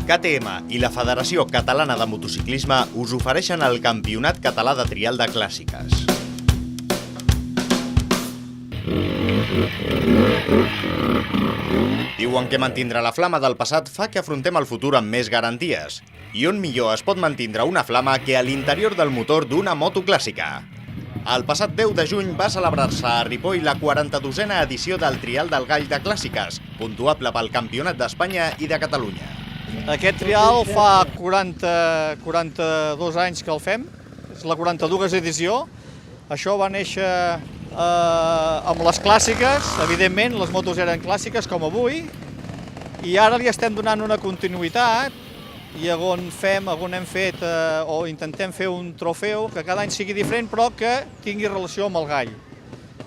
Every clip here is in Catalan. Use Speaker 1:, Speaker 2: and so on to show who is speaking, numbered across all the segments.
Speaker 1: KTM i la Federació Catalana de Motociclisme us ofereixen el Campionat Català de Trial de Clàssiques. Diuen que mantindre la flama del passat fa que afrontem el futur amb més garanties. I on millor es pot mantindre una flama que a l'interior del motor d'una moto clàssica. El passat 10 de juny va celebrar-se a Ripoll la 42a edició del Trial del Gall de Clàssiques, puntuable pel Campionat d'Espanya i de Catalunya.
Speaker 2: Aquest trial fa 42 anys que el fem, és la 42a edició. Això va néixer amb les clàssiques, evidentment, les motos eren clàssiques com avui, i ara li estem donant una continuïtat i on hem fet o intentem fer un trofeu que cada any sigui diferent però que tingui relació amb el gall.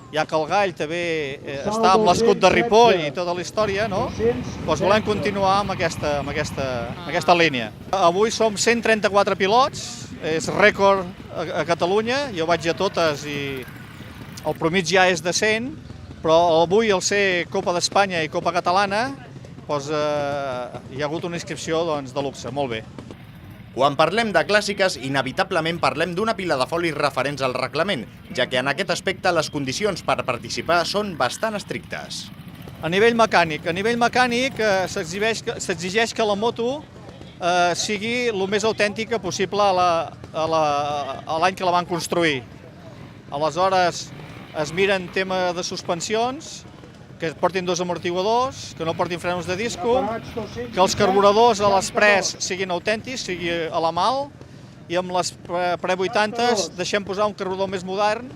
Speaker 2: Ja que el gall també està amb l'escut de Ripoll i tota la història, no? Doncs volem continuar amb aquesta línia. Avui som 134 pilots, és rècord a Catalunya, jo vaig a totes i el promig ja és de 100, però avui al ser Copa d'Espanya i Copa Catalana doncs, hi ha hagut una inscripció de luxe, molt bé.
Speaker 1: Quan parlem de clàssiques, inevitablement parlem d'una pila de folis referents al reglament, ja que en aquest aspecte les condicions per participar són bastant estrictes.
Speaker 2: A nivell mecànic s'exigeix que la moto sigui el més autèntica possible a l'any que la van construir. Aleshores, es miren tema de suspensions, que portin dos amortiguadors, que no portin frenos de disco, que els carburadors a l'express siguin autèntics, sigui a la mal, i amb les pre-80s deixem posar un carburador més modern,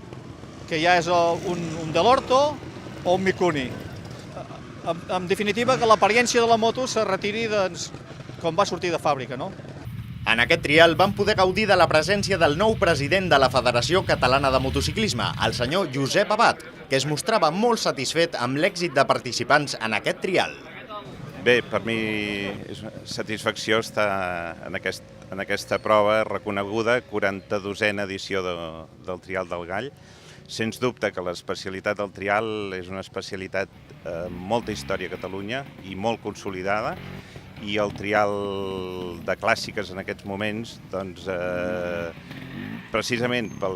Speaker 2: que ja és un Dell'Orto o un Mikuni. En definitiva, que l'apariència de la moto se retiri com va sortir de fàbrica, no?
Speaker 1: En aquest trial van poder gaudir de la presència del nou president de la Federació Catalana de Motociclisme, el senyor Josep Abad, que es mostrava molt satisfet amb l'èxit de participants en aquest trial.
Speaker 3: Bé, per mi és una satisfacció estar en aquesta prova reconeguda, 42a edició del Trial del Gall. Sens dubte que l'especialitat del trial és una especialitat amb molta història a Catalunya i molt consolidada, i el trial de clàssiques en aquests moments, doncs, precisament per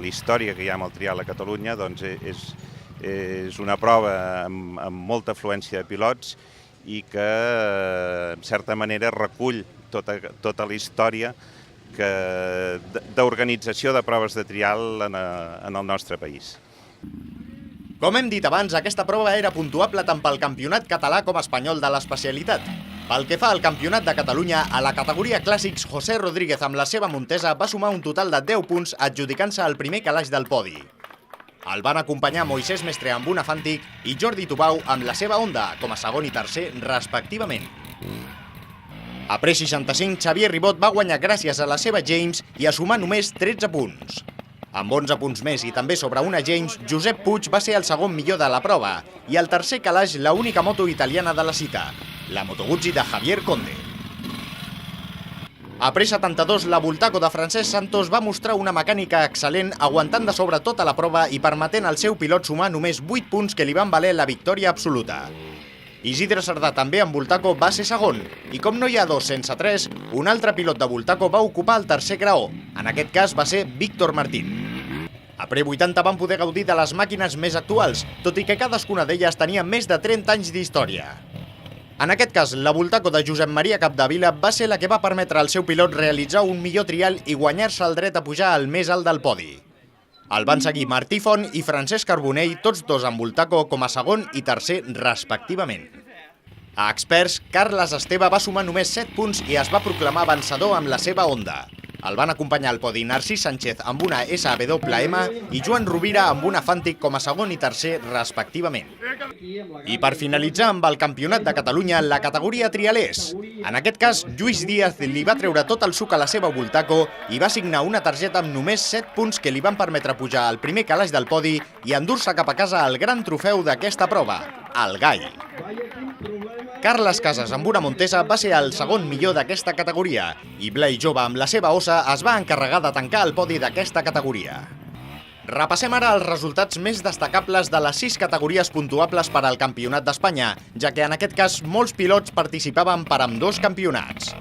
Speaker 3: l'història que hi ha amb el trial a Catalunya, doncs és una prova amb molta afluència de pilots i que, en certa manera, recull tota la història d'organització de proves de trial en el nostre país.
Speaker 1: Com hem dit abans, aquesta prova era puntuable tant pel campionat català com espanyol de l'especialitat. Pel que fa al Campionat de Catalunya, a la categoria Clàssics, José Rodríguez amb la seva Montesa va sumar un total de 10 punts adjudicant-se el primer calaix del podi. El van acompanyar Moisés Mestre amb una Fantic i Jordi Tubau amb la seva Honda, com a segon i tercer, respectivament. A Pre65, Xavier Ribot va guanyar gràcies a la seva James i a sumar només 13 punts. Amb 11 punts més i també sobre una James, Josep Puig va ser el segon millor de la prova i el tercer calaix l'única moto italiana de la cita, la Moto Guzzi de Javier Conde. A Pre72, la Bultaco de Francesc Santos va mostrar una mecànica excel·lent, aguantant de sobre tota la prova i permetent al seu pilot sumar només 8 punts que li van valer la victòria absoluta. Isidre Cerdà, també amb Bultaco, va ser segon, i com no hi ha dos sense tres, un altre pilot de Bultaco va ocupar el tercer graó. En aquest cas va ser Víctor Martín. A Pre80 van poder gaudir de les màquines més actuals, tot i que cadascuna d'elles tenia més de 30 anys d'història. En aquest cas, la Bultaco de Josep Maria Capdevila va ser la que va permetre al seu pilot realitzar un millor trial i guanyar-se el dret a pujar al més alt del podi. El van seguir Martí Font i Francesc Carbonell, tots dos amb Bultaco com a segon i tercer respectivament. A experts, Carles Esteve va sumar només 7 punts i es va proclamar vencedor amb la seva Honda. El van acompanyar al podi Narcís Sánchez amb una SWM i Joan Rovira amb una Fantic com a segon i tercer respectivament. I per finalitzar amb el Campionat de Catalunya, la categoria trialers. En aquest cas, Lluís Díaz li va treure tot el suc a la seva Bultaco i va signar una targeta amb només 7 punts que li van permetre pujar al primer calaix del podi i endur-se cap a casa el gran trofeu d'aquesta prova, el Gall. Carles Casas amb una Montesa va ser el segon millor d'aquesta categoria i Blai Jove amb la seva Ossa es va encarregar de tancar el podi d'aquesta categoria. Repassem ara els resultats més destacables de les 6 categories puntuables per al Campionat d'Espanya, ja que en aquest cas molts pilots participaven per ambdós campionats.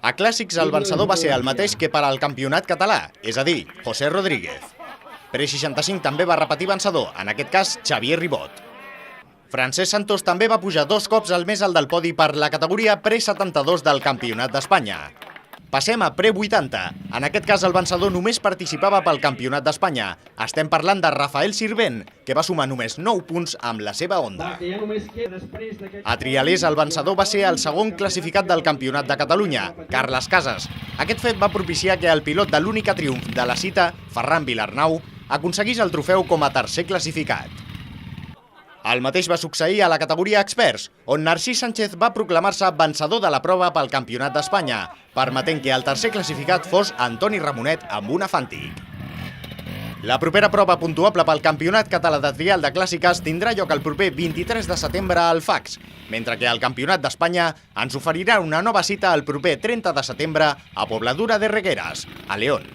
Speaker 1: A Clàssics el vencedor va ser el mateix que per al Campionat català, és a dir, José Rodríguez. Pre-65 també va repetir vencedor, en aquest cas Xavier Ribot. Francesc Santos també va pujar 2 cops al més alt del podi per la categoria Pre-72 del Campionat d'Espanya. Passem a Pre-80. En aquest cas el vencedor només participava pel Campionat d'Espanya. Estem parlant de Rafael Sirvent, que va sumar només 9 punts amb la seva Honda. A Trialers el vencedor va ser el segon classificat del Campionat de Catalunya, Carles Casas. Aquest fet va propiciar que el pilot de l'única triomf de la cita, Ferran Vilarnau, aconseguís el trofeu com a tercer classificat. El mateix va succeir a la categoria Experts, on Narcís Sánchez va proclamar-se vencedor de la prova pel Campionat d'Espanya, permetent que el tercer classificat fos Antoni Ramonet amb una Fàntic. La propera prova puntuable pel Campionat Català de Trial de Clàssiques tindrà lloc el proper 23 de setembre al Fax, mentre que el Campionat d'Espanya ens oferirà una nova cita el proper 30 de setembre a Pobladura de Regueres, a León.